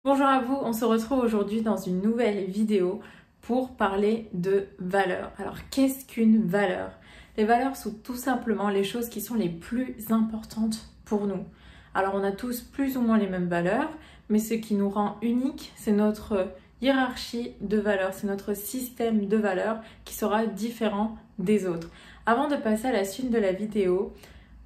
Bonjour à vous, on se retrouve aujourd'hui dans une nouvelle vidéo pour parler de valeurs. Alors qu'est-ce qu'une valeur? Les valeurs sont tout simplement les choses qui sont les plus importantes pour nous. Alors on a tous plus ou moins les mêmes valeurs, mais ce qui nous rend unique, c'est notre hiérarchie de valeurs, c'est notre système de valeurs qui sera différent des autres. Avant de passer à la suite de la vidéo,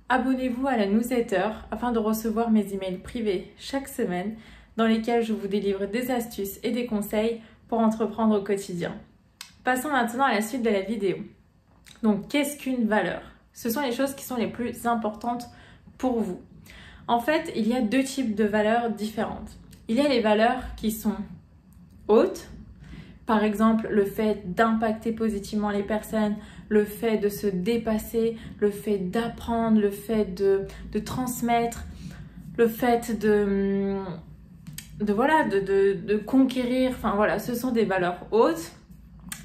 abonnez-vous à la newsletter afin de recevoir mes emails privés chaque semaine dans lesquels je vous délivre des astuces et des conseils pour entreprendre au quotidien. Passons maintenant à la suite de la vidéo. Donc, qu'est-ce qu'une valeur? Ce sont les choses qui sont les plus importantes pour vous. En fait, il y a deux types de valeurs différentes. Il y a les valeurs qui sont hautes, par exemple le fait d'impacter positivement les personnes, le fait de se dépasser, le fait d'apprendre, le fait de transmettre, le fait de conquérir, enfin voilà, ce sont des valeurs hautes.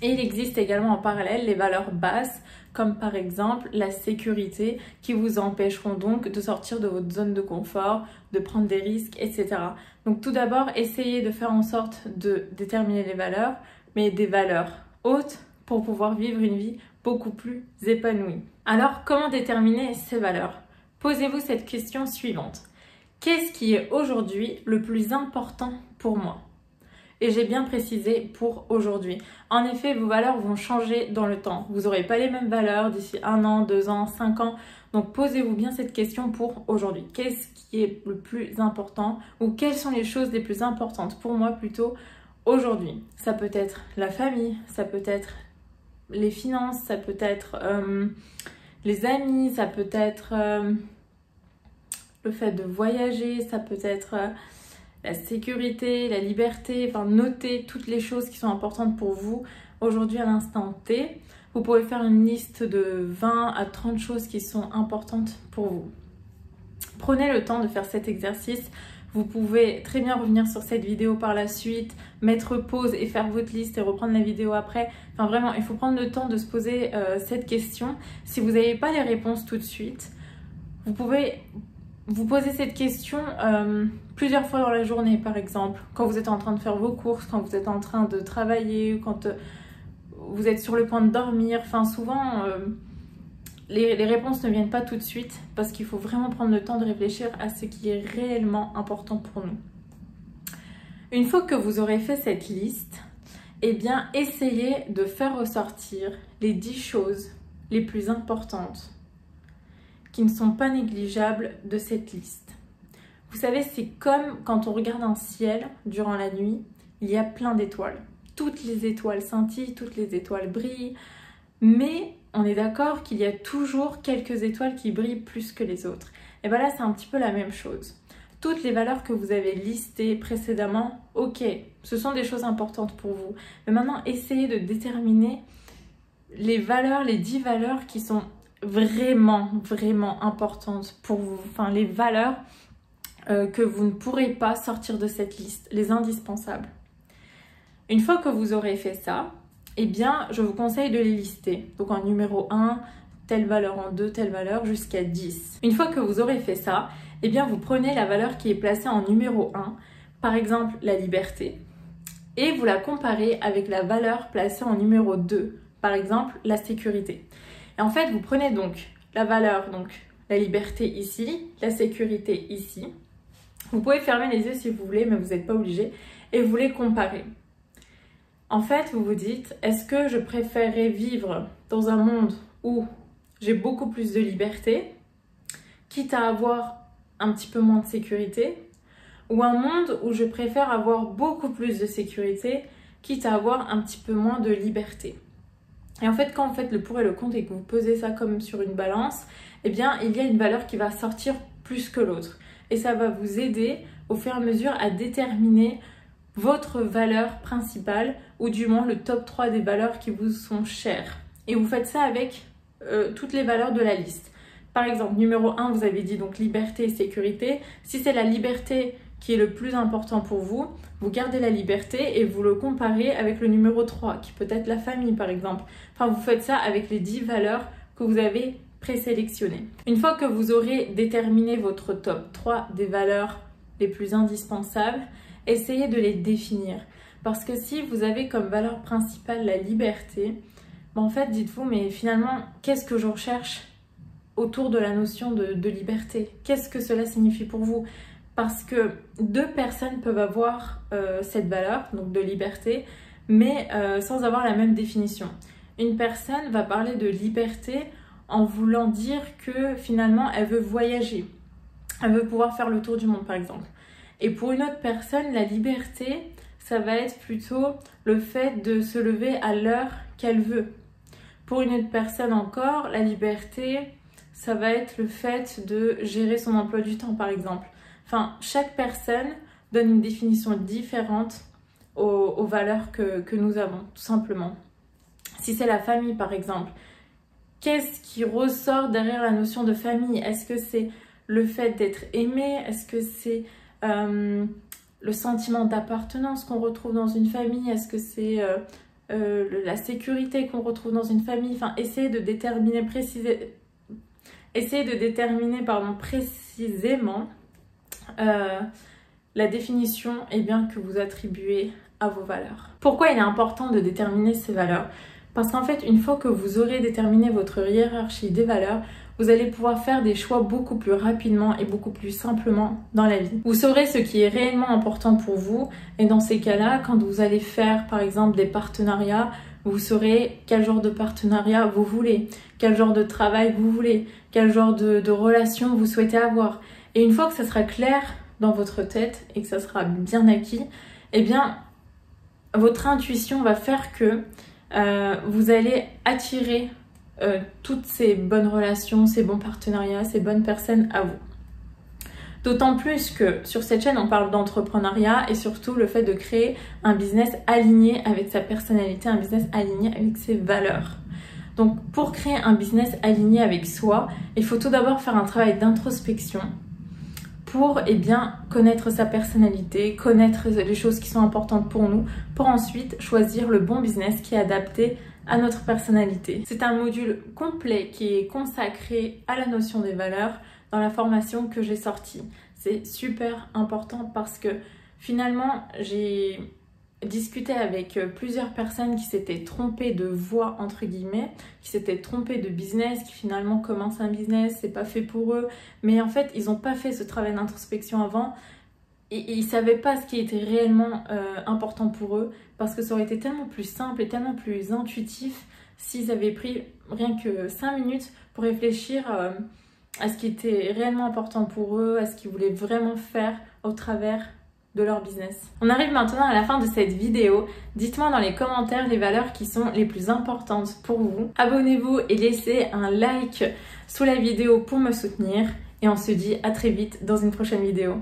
Et il existe également en parallèle les valeurs basses, comme par exemple la sécurité, qui vous empêcheront donc de sortir de votre zone de confort, de prendre des risques, etc. Donc tout d'abord, essayez de faire en sorte de déterminer les valeurs, mais des valeurs hautes pour pouvoir vivre une vie beaucoup plus épanouie. Alors, comment déterminer ces valeurs? Posez-vous cette question suivante. Qu'est-ce qui est aujourd'hui le plus important pour moi? Et j'ai bien précisé pour aujourd'hui. En effet, vos valeurs vont changer dans le temps. Vous n'aurez pas les mêmes valeurs d'ici 1 an, 2 ans, 5 ans. Donc posez-vous bien cette question pour aujourd'hui. Qu'est-ce qui est le plus important? Ou quelles sont les choses les plus importantes pour moi plutôt aujourd'hui? Ça peut être la famille, ça peut être les finances, ça peut être les amis, ça peut être le fait de voyager, ça peut être la sécurité, la liberté, enfin notez toutes les choses qui sont importantes pour vous aujourd'hui à l'instant T. Vous pouvez faire une liste de 20 à 30 choses qui sont importantes pour vous. Prenez le temps de faire cet exercice. Vous pouvez très bien revenir sur cette vidéo par la suite, mettre pause et faire votre liste et reprendre la vidéo après. Enfin vraiment, il faut prendre le temps de se poser cette question. Si vous n'avez pas les réponses tout de suite, vous pouvez vous poser cette question plusieurs fois dans la journée, par exemple, quand vous êtes en train de faire vos courses, quand vous êtes en train de travailler, quand vous êtes sur le point de dormir. Enfin, souvent, les réponses ne viennent pas tout de suite parce qu'il faut vraiment prendre le temps de réfléchir à ce qui est réellement important pour nous. Une fois que vous aurez fait cette liste, eh bien, essayez de faire ressortir les 10 choses les plus importantes qui ne sont pas négligeables de cette liste. Vous savez, c'est comme quand on regarde un ciel durant la nuit, il y a plein d'étoiles. Toutes les étoiles scintillent, toutes les étoiles brillent, mais on est d'accord qu'il y a toujours quelques étoiles qui brillent plus que les autres. Et bien là, c'est un petit peu la même chose. Toutes les valeurs que vous avez listées précédemment, ok, ce sont des choses importantes pour vous. Mais maintenant, essayez de déterminer les valeurs, les 10 valeurs qui sont vraiment importantes pour vous, enfin les valeurs que vous ne pourrez pas sortir de cette liste, les indispensables. Une fois que vous aurez fait ça, eh bien je vous conseille de les lister. Donc en numéro 1, telle valeur, en 2, telle valeur, jusqu'à 10. Une fois que vous aurez fait ça, eh bien vous prenez la valeur qui est placée en numéro 1, par exemple la liberté, et vous la comparez avec la valeur placée en numéro 2, par exemple la sécurité. Et en fait, vous prenez donc la valeur, donc la liberté ici, la sécurité ici. Vous pouvez fermer les yeux si vous voulez, mais vous n'êtes pas obligé. Et vous les comparez. En fait, vous vous dites, est-ce que je préférerais vivre dans un monde où j'ai beaucoup plus de liberté, quitte à avoir un petit peu moins de sécurité, ou un monde où je préfère avoir beaucoup plus de sécurité, quitte à avoir un petit peu moins de liberté? Et en fait, quand vous faites le pour et le contre et que vous pesez ça comme sur une balance, eh bien, il y a une valeur qui va sortir plus que l'autre. Et ça va vous aider au fur et à mesure à déterminer votre valeur principale, ou du moins le top 3 des valeurs qui vous sont chères. Et vous faites ça avec toutes les valeurs de la liste. Par exemple, numéro 1, vous avez dit donc liberté et sécurité. Si c'est la liberté qui est le plus important pour vous, vous gardez la liberté et vous le comparez avec le numéro 3, qui peut être la famille par exemple. Enfin, vous faites ça avec les 10 valeurs que vous avez présélectionnées. Une fois que vous aurez déterminé votre top 3 des valeurs les plus indispensables, essayez de les définir. Parce que si vous avez comme valeur principale la liberté, en fait, dites-vous, mais finalement, qu'est-ce que je recherche autour de la notion de liberté? Qu'est-ce que cela signifie pour vous? Parce que deux personnes peuvent avoir cette valeur, donc de liberté, mais sans avoir la même définition. Une personne va parler de liberté en voulant dire que finalement, elle veut voyager. Elle veut pouvoir faire le tour du monde, par exemple. Et pour une autre personne, la liberté, ça va être plutôt le fait de se lever à l'heure qu'elle veut. Pour une autre personne encore, la liberté, ça va être le fait de gérer son emploi du temps, par exemple. Enfin, chaque personne donne une définition différente aux valeurs que nous avons, tout simplement. Si c'est la famille, par exemple, qu'est-ce qui ressort derrière la notion de famille? Est-ce que c'est le fait d'être aimé? Est-ce que c'est le sentiment d'appartenance qu'on retrouve dans une famille? Est-ce que c'est la sécurité qu'on retrouve dans une famille? Enfin, essayez de déterminer précisément la définition que vous attribuez à vos valeurs. Pourquoi il est important de déterminer ces valeurs? Parce qu'en fait, une fois que vous aurez déterminé votre hiérarchie des valeurs, vous allez pouvoir faire des choix beaucoup plus rapidement et beaucoup plus simplement dans la vie. Vous saurez ce qui est réellement important pour vous et dans ces cas-là, quand vous allez faire par exemple des partenariats, vous saurez quel genre de partenariat vous voulez, quel genre de travail vous voulez, quel genre de relation vous souhaitez avoir. Et une fois que ça sera clair dans votre tête et que ça sera bien acquis, eh bien, votre intuition va faire que vous allez attirer toutes ces bonnes relations, ces bons partenariats, ces bonnes personnes à vous. D'autant plus que sur cette chaîne, on parle d'entrepreneuriat et surtout le fait de créer un business aligné avec sa personnalité, un business aligné avec ses valeurs. Donc pour créer un business aligné avec soi, il faut tout d'abord faire un travail d'introspection pour connaître sa personnalité, connaître les choses qui sont importantes pour nous, pour ensuite choisir le bon business qui est adapté à notre personnalité. C'est un module complet qui est consacré à la notion des valeurs dans la formation que j'ai sortie. C'est super important parce que finalement, j'ai discuté avec plusieurs personnes qui s'étaient trompées de voie, entre guillemets, qui s'étaient trompées de business, qui finalement commencent un business, c'est pas fait pour eux, mais en fait, ils n'ont pas fait ce travail d'introspection avant. Et ils ne savaient pas ce qui était réellement important pour eux parce que ça aurait été tellement plus simple et tellement plus intuitif s'ils avaient pris rien que 5 minutes pour réfléchir à ce qui était réellement important pour eux, à ce qu'ils voulaient vraiment faire au travers de leur business. On arrive maintenant à la fin de cette vidéo. Dites-moi dans les commentaires les valeurs qui sont les plus importantes pour vous. Abonnez-vous et laissez un like sous la vidéo pour me soutenir. Et on se dit à très vite dans une prochaine vidéo.